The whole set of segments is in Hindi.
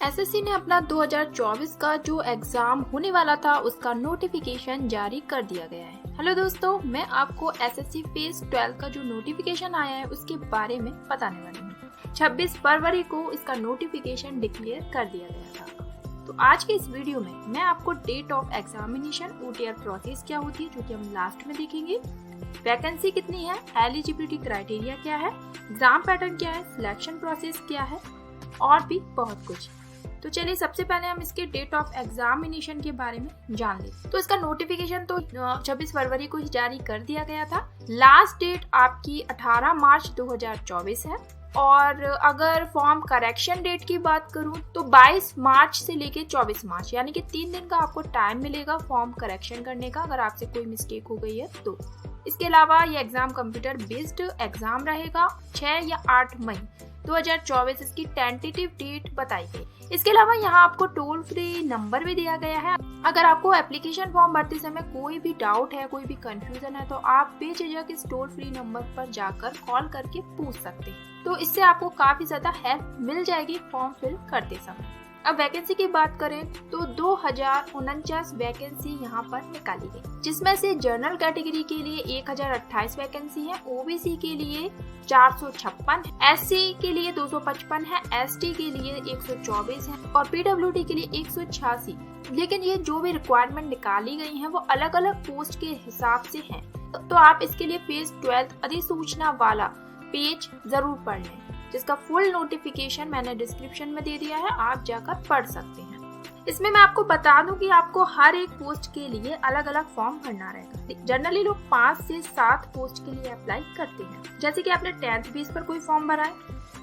एसएससी ने अपना 2024 का जो एग्जाम होने वाला था उसका नोटिफिकेशन जारी कर दिया गया है। हेलो दोस्तों, मैं आपको एसएससी फेज 12 का जो नोटिफिकेशन आया है उसके बारे में बताने वाली हूँ। 26 फरवरी को इसका नोटिफिकेशन डिक्लेयर कर दिया गया था। तो आज के इस वीडियो में मैं आपको date of examination, OTR process क्या होती है जो कि हम लास्ट में देखेंगे, वैकेंसी कितनी है, एलिजिबिलिटी क्राइटेरिया क्या है, एग्जाम पैटर्न क्या है, सिलेक्शन प्रोसेस क्या है और भी बहुत कुछ। तो चलिए सबसे पहले हम इसके डेट ऑफ एग्जामिनेशन के बारे में जान लें। तो इसका नोटिफिकेशन तो 26 फरवरी को ही जारी कर दिया गया था। लास्ट डेट आपकी 18 मार्च 2024 है और अगर फॉर्म करेक्शन डेट की बात करूं तो 22 मार्च से लेके 24 मार्च यानी कि 3 दिन का आपको टाइम मिलेगा फॉर्म करेक्शन करने का अगर आपसे कोई मिस्टेक हो गई है तो। इसके अलावा ये एग्जाम कंप्यूटर बेस्ड एग्जाम रहेगा। 6 या 8 मई 2024 इसकी टेंटेटिव डेट बताई गई। इसके अलावा यहाँ आपको टोल फ्री नंबर भी दिया गया है। अगर आपको एप्लीकेशन फॉर्म भरते समय कोई भी डाउट है, कोई भी कंफ्यूजन है तो आप बेझिझक इस टोल फ्री नंबर पर जाकर कॉल करके पूछ सकते हैं। तो इससे आपको काफी ज्यादा हेल्प मिल जाएगी फॉर्म फिल करते समय। अब वैकेंसी की बात करें तो 2049 वैकेंसी यहाँ पर निकाली गई, जिसमें से जनरल कैटेगरी के लिए 1028 वैकेंसी है, ओबीसी के लिए 456, एससी के लिए 255 है, एसटी के लिए 124 है और पीडब्ल्यूडी के लिए 186। लेकिन ये जो भी रिक्वायरमेंट निकाली गई है वो अलग अलग पोस्ट के हिसाब से है। तो आप इसके लिए फेज 12 अधिसूचना वाला पेज जरूर पढ़ लें, जिसका फुल नोटिफिकेशन मैंने डिस्क्रिप्शन में दे दिया है, आप जाकर पढ़ सकते हैं। इसमें मैं आपको बता दूं कि आपको हर एक पोस्ट के लिए अलग अलग फॉर्म भरना रहेगा। जनरली लोग 5 से 7 पोस्ट के लिए अप्लाई करते हैं। जैसे कि आपने 10th बेस पर कोई फॉर्म भरा है,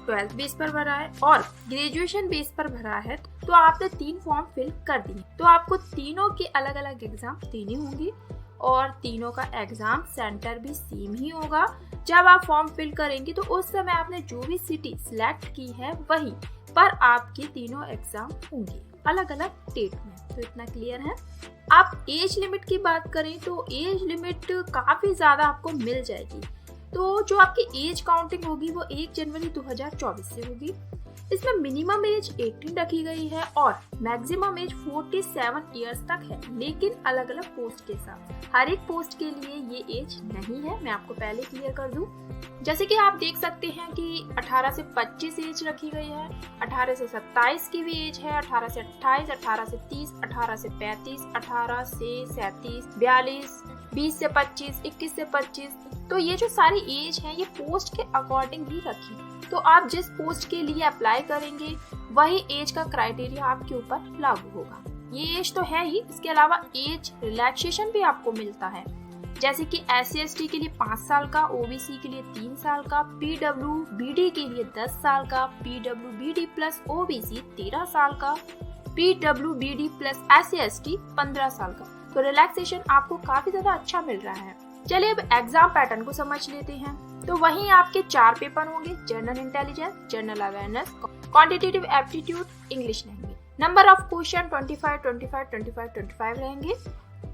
12th बेस पर भरा है और ग्रेजुएशन बेस पर भरा है तो आपने 3 फॉर्म फिल कर दिए। तो आपको तीनों के अलग अलग एग्जाम देनी होंगी और तीनों का एग्जाम सेंटर भी सेम ही होगा। जब आप फॉर्म फिल करेंगे तो उस समय आपने जो भी सिटी सिलेक्ट की है वहीं पर आपके तीनों एग्जाम होंगे अलग अलग डेट में। तो इतना क्लियर है। आप एज लिमिट की बात करें तो एज लिमिट काफी ज्यादा आपको मिल जाएगी। तो जो आपकी एज काउंटिंग होगी वो 1 जनवरी 2024 से होगी। इसमें मिनिमम एज 18 रखी गई है और मैक्सिमम एज 47 इयर्स तक है, लेकिन अलग अलग पोस्ट के साथ। हर एक पोस्ट के लिए ये एज नहीं है, मैं आपको पहले क्लियर कर दूं। जैसे कि आप देख सकते हैं कि 18 से 25 एज रखी गई है, 18 से 27 की भी एज है, 18 से 28, 18 से 30, 18 से 35, 18 से 37, 42, 20 से 25, 21 से 25। तो ये जो सारी एज है ये पोस्ट के अकॉर्डिंग ही रखी। तो आप जिस पोस्ट के लिए अप्लाई करेंगे वही एज का क्राइटेरिया आपके ऊपर लागू होगा। ये एज तो है ही, इसके अलावा एज रिलैक्सेशन भी आपको मिलता है। जैसे कि SC/ST के लिए 5 साल का, ओबीसी के लिए 3 साल का, PWBD के लिए 10 साल का, PWBD प्लस ओबीसी 13 साल का, PWBD प्लस SC/ST 15 साल का। तो रिलैक्सेशन आपको काफी ज्यादा अच्छा मिल रहा है। चलिए अब एग्जाम पैटर्न को समझ लेते हैं। तो वहीं आपके 4 पेपर होंगे, general intelligence, general awareness, quantitative aptitude, English रहेंगे। नंबर ऑफ क्वेश्चन 25, 25, 25, 25 रहेंगे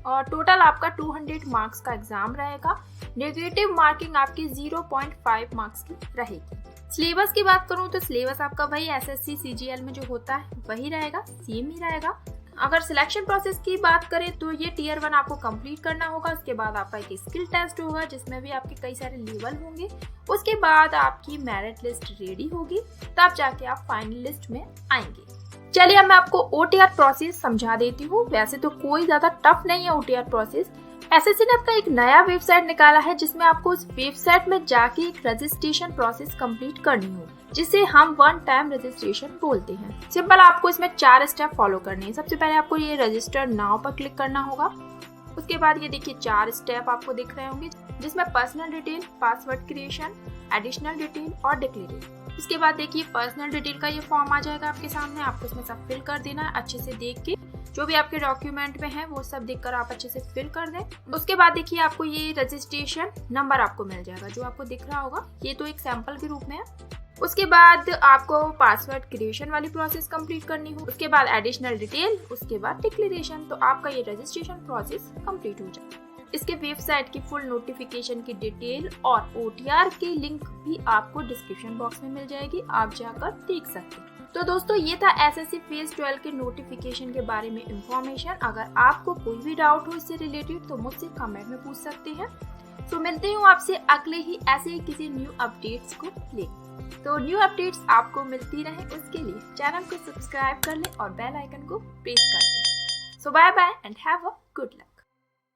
और टोटल आपका 200 मार्क्स का एग्जाम रहेगा। नेगेटिव मार्किंग आपकी 0.5 मार्क्स की रहेगी। सिलेबस की बात करूं तो सिलेबस आपका वही SSC CGL में जो होता है वही रहेगा, सेम ही रहेगा। अगर सिलेक्शन प्रोसेस की बात करें तो ये टियर 1 आपको कंप्लीट करना होगा। उसके बाद आपका एक स्किल टेस्ट होगा जिसमें भी आपके कई सारे लेवल होंगे। उसके बाद आपकी मेरिट लिस्ट रेडी होगी, तब जाके आप फाइनल लिस्ट में आएंगे। चलिए अब मैं आपको ओटीआर प्रोसेस समझा देती हूँ। वैसे तो कोई ज्यादा टफ नहीं है ओटीआर प्रोसेस। एसएससी ने अपना एक नया वेबसाइट निकाला है जिसमें आपको उस वेबसाइट में जाके एक रजिस्ट्रेशन प्रोसेस कंप्लीट करनी हो, जिसे हम 1 टाइम रजिस्ट्रेशन बोलते हैं। सिंपल, आपको इसमें 4 स्टेप फॉलो करने हैं। सबसे पहले आपको ये रजिस्टर नाउ पर क्लिक करना होगा। उसके बाद ये देखिए 4 स्टेप आपको दिख रहे होंगे जिसमें personal detail, password creation, additional detail और डिक्लेरेशन। इसके बाद देखिए पर्सनल डिटेल का ये फॉर्म आ जाएगा आपके सामने। आपको इसमें सब फिल कर देना है अच्छे से देख के। जो भी आपके डॉक्यूमेंट में है वो सब देखकर आप अच्छे से फिल कर दें। उसके बाद देखिए आपको ये रजिस्ट्रेशन नंबर आपको मिल जाएगा जो आपको दिख रहा होगा। ये तो एक सैंपल के रूप में है। उसके बाद आपको पासवर्ड क्रिएशन वाली प्रोसेस कंप्लीट करनी हो, उसके बाद एडिशनल डिटेल, उसके बाद डिक्लेरेशन। तो आपका ये रजिस्ट्रेशन प्रोसेस कंप्लीट हो जाए। इसके वेबसाइट की फुल नोटिफिकेशन की डिटेल और ओटीआर की लिंक भी आपको डिस्क्रिप्शन बॉक्स में मिल जाएगी, आप जाकर देख सकते हैं। तो दोस्तों ये था एसएससी फेज 12 के नोटिफिकेशन के बारे में इंफॉर्मेशन। अगर आपको कोई भी डाउट हो इससे रिलेटेड तो मुझसे कमेंट में पूछ सकते हैं। तो मिलते हूँ आपसे अगले ही ऐसे ही किसी न्यू अपडेट्स को लेकर। तो न्यू अपडेट्स आपको मिलती रहे उसके लिए चैनल को सब्सक्राइब कर लें और बेल आइकन को प्रेस कर दें। So bye bye and have a good luck.